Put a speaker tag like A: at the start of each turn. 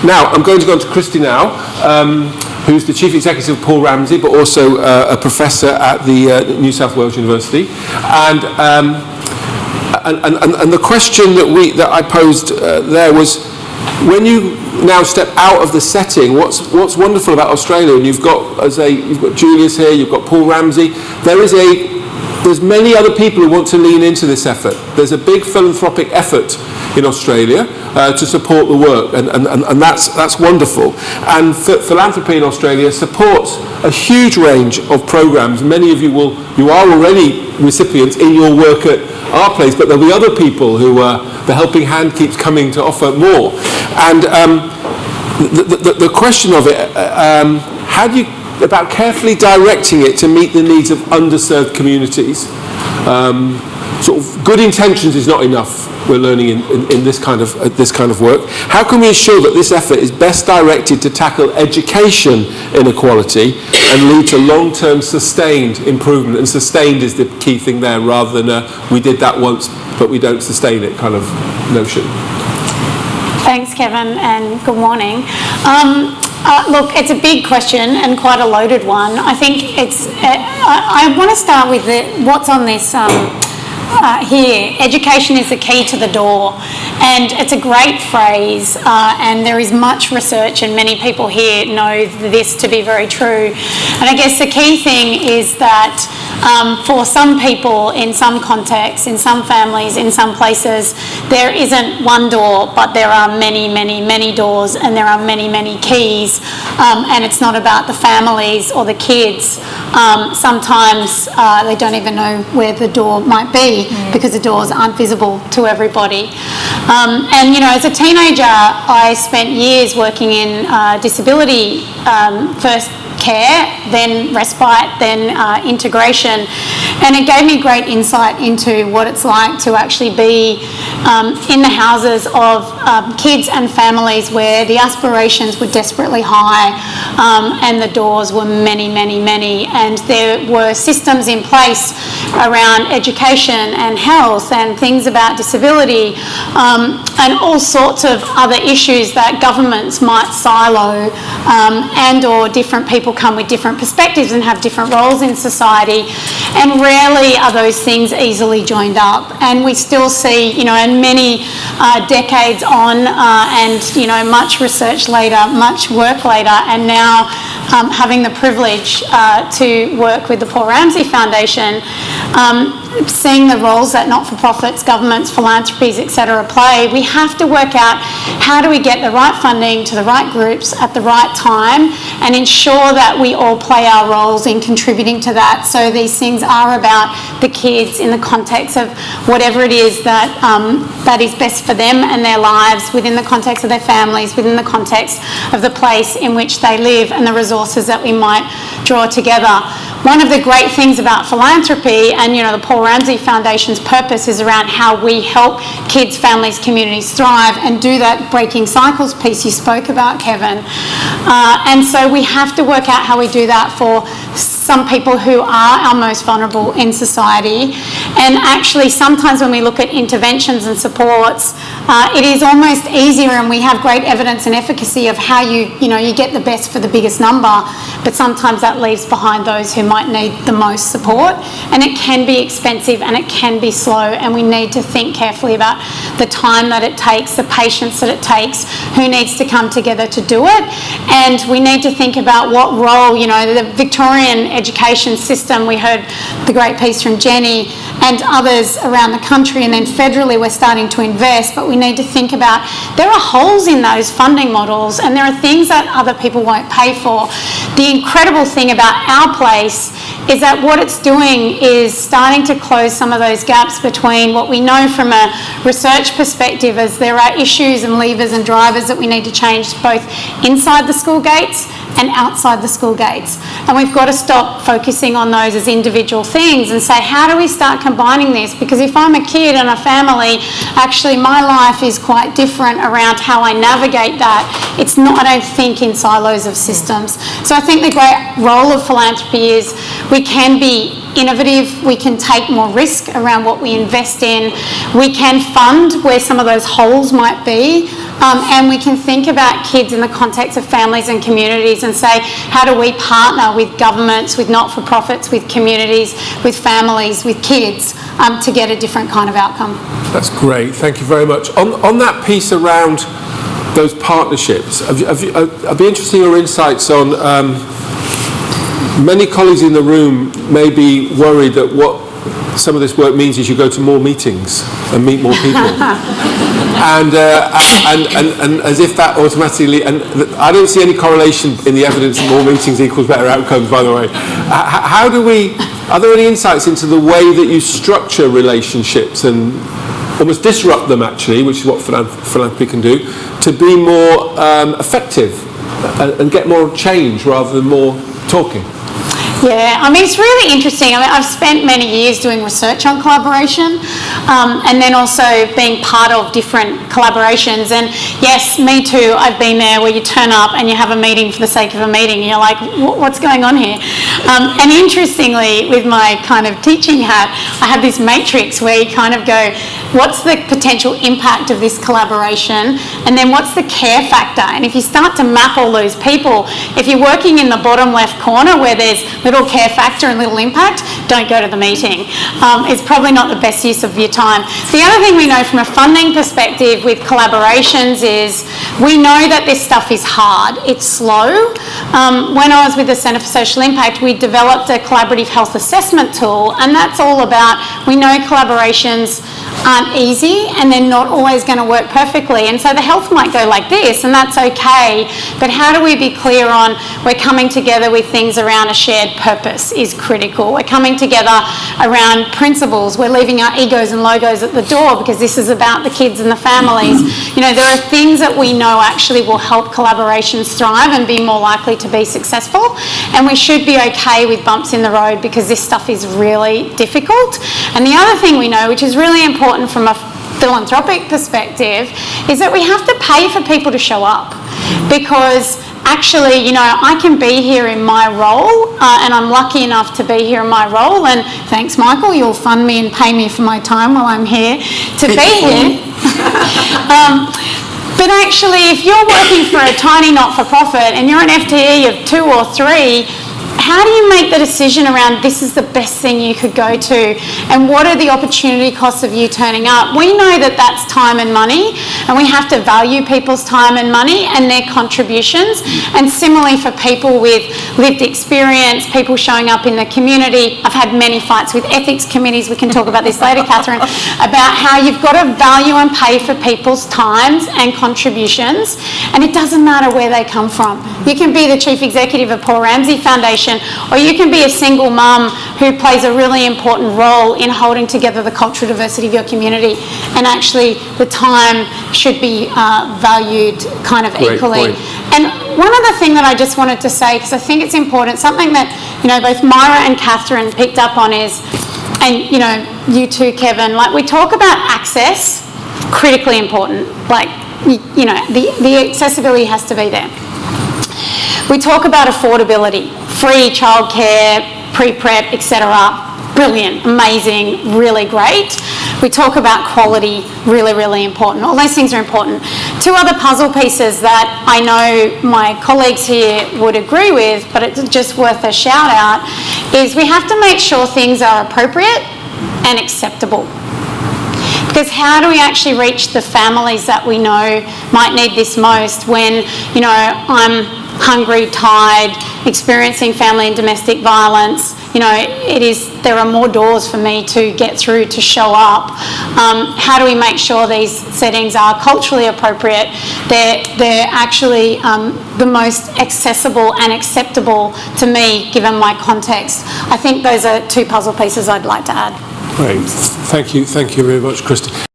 A: Now, I'm going to go on to Kristy now, who's the Chief Executive of Paul Ramsay, but also a professor at the New South Wales University. And the question that I posed there was, when you now step out of the setting, what's wonderful about Australia, and you've got Julius here, you've got Paul Ramsay, there's many other people who want to lean into this effort. There's a big philanthropic effort in Australia to support the work, and that's wonderful. And philanthropy in Australia supports a huge range of programs. Many of you are already recipients in your work at our place, but there'll be other people who the helping hand keeps coming to offer more. And the question of it, how do you about carefully directing it to meet the needs of underserved communities? Sort of good intentions is not enough, we're learning in this kind of work. How can we ensure that this effort is best directed to tackle education inequality and lead to long-term sustained improvement? And sustained is the key thing there, rather than we did that once but we don't sustain it kind of notion.
B: Thanks, Kevin, and good morning. Look, it's a big question and quite a loaded one. I think I want to start with what's on this here. Education is the key to the door, and it's a great phrase, and there is much research, and many people here know this to be very true. And I guess the key thing is that for some people, in some contexts, in some families, in some places, there isn't one door, but there are many, many, many doors, and there are many, many keys, and it's not about the families or the kids. Sometimes they don't even know where the door might be because the doors aren't visible to everybody. And, you know, as a teenager, I spent years working in disability, first care, then respite, then integration, and it gave me great insight into what it's like to actually be in the houses of kids and families where the aspirations were desperately high, and the doors were many, many, many, and there were systems in place around education and health and things about disability, and all sorts of other issues that governments might silo, and or different people come with different perspectives and have different roles in society, and rarely are those things easily joined up. And we still see, you know, and many decades on, and, you know, much research later, much work later, and now having the privilege to work with the Paul Ramsay Foundation, seeing the roles that not-for-profits, governments, philanthropies, etc. play, we have to work out how do we get the right funding to the right groups at the right time and ensure that we all play our roles in contributing to that. So these things are about the kids in the context of whatever it is that that is best for them and their lives, within the context of their families, within the context of the place in which they live and the resources that we might draw together. One of the great things about philanthropy, and, you know, the Paul Ramsay Foundation's purpose is around how we help kids, families, communities thrive and do that breaking cycles piece you spoke about, Kevin. And so we have to work out how we do that for some people who are our most vulnerable in society. And actually, sometimes when we look at interventions and supports, it is almost easier, and we have great evidence and efficacy of how you get the best for the biggest number, but sometimes that leaves behind those who might need the most support, and it can be expensive and it can be slow, and we need to think carefully about the time that it takes, the patience that it takes, who needs to come together to do it, and we need to think about what role, you know, the Victorian education system, we heard the great piece from Jenny and others around the country, and then federally we're starting to invest, but we need to think about there are holes in those funding models and there are things that other people won't pay for. The incredible thing about our place is that what it's doing is starting to close some of those gaps between what we know from a research perspective as there are issues and levers and drivers that we need to change both inside the school gates and outside the school gates. And we've got to stop focusing on those as individual things and say, how do we start combining this? Because if I'm a kid and a family, actually my life is quite different around how I navigate that. It's not, I don't think in silos of systems. So I think the great role of philanthropy is we can be innovative, we can take more risk around what we invest in, we can fund where some of those holes might be, and we can think about kids in the context of families and communities and say, how do we partner with governments, with not-for-profits, with communities, with families, with kids, to get a different kind of outcome.
A: That's great, thank you very much. On that piece around those partnerships, I'd be interested in your insights on, many colleagues in the room may be worried that what some of this work means is you go to more meetings and meet more people. and as if that automatically, and I don't see any correlation in the evidence that more meetings equals better outcomes, by the way. Are there any insights into the way that you structure relationships and almost disrupt them, actually, which is what philanthropy can do, to be more effective and get more change rather than more talking?
B: Yeah, I mean, it's really interesting. I mean, I've spent many years doing research on collaboration, and then also being part of different collaborations. And yes, me too, I've been there where you turn up and you have a meeting for the sake of a meeting and you're like, what's going on here? And interestingly, with my kind of teaching hat, I have this matrix where you kind of go, what's the potential impact of this collaboration? And then what's the care factor? And if you start to map all those people, if you're working in the bottom left corner where there's little care factor and little impact, don't go to the meeting. It's probably not the best use of your time. The other thing we know from a funding perspective with collaborations is we know that this stuff is hard. It's slow. When I was with the Centre for Social Impact, we developed a collaborative health assessment tool, and that's all about, we know collaborations aren't easy and they're not always going to work perfectly, and so the health might go like this, and that's okay, but how do we be clear on we're coming together with things around a shared purpose is critical. We're coming together around principles. We're leaving our egos and logos at the door because this is about the kids and the families. You know, there are things that we know actually will help collaborations thrive and be more likely to be successful, and we should be okay with bumps in the road because this stuff is really difficult. And the other thing we know, which is really important from a philanthropic perspective, is that we have to pay for people to show up, because actually, you know, I can be here in my role, and I'm lucky enough to be here in my role, and thanks, Michael, you'll fund me and pay me for my time while I'm here to be here. But actually, if you're working for a tiny not-for-profit and you're an FTE of 2 or 3, how do you make the decision around this is the best thing you could go to, and what are the opportunity costs of you turning up? We know that that's time and money, and we have to value people's time and money and their contributions. And similarly for people with lived experience, people showing up in the community. I've had many fights with ethics committees, we can talk about this later, Catherine, about how you've got to value and pay for people's times and contributions, and it doesn't matter where they come from. You can be the chief executive of Paul Ramsay Foundation, or you can be a single mum who plays a really important role in holding together the cultural diversity of your community, and actually the time should be valued kind of equally. And one other thing that I just wanted to say, because I think it's important, something that, you know, both Myra and Catherine picked up on is, and you know, you too, Kevin, like we talk about access, critically important, like, you know, the accessibility has to be there. We talk about affordability, free childcare, pre-prep, etc. Brilliant, amazing, really great. We talk about quality, really, really important. All those things are important. 2 other puzzle pieces that I know my colleagues here would agree with, but it's just worth a shout out, is we have to make sure things are appropriate and acceptable. Because how do we actually reach the families that we know might need this most when, you know, I'm hungry, tired, experiencing family and domestic violence? You know, there are more doors for me to get through to show up. How do we make sure these settings are culturally appropriate? They're actually the most accessible and acceptable to me, given my context. I think those are 2 puzzle pieces I'd like to add.
A: Great. Thank you very much, Kristy.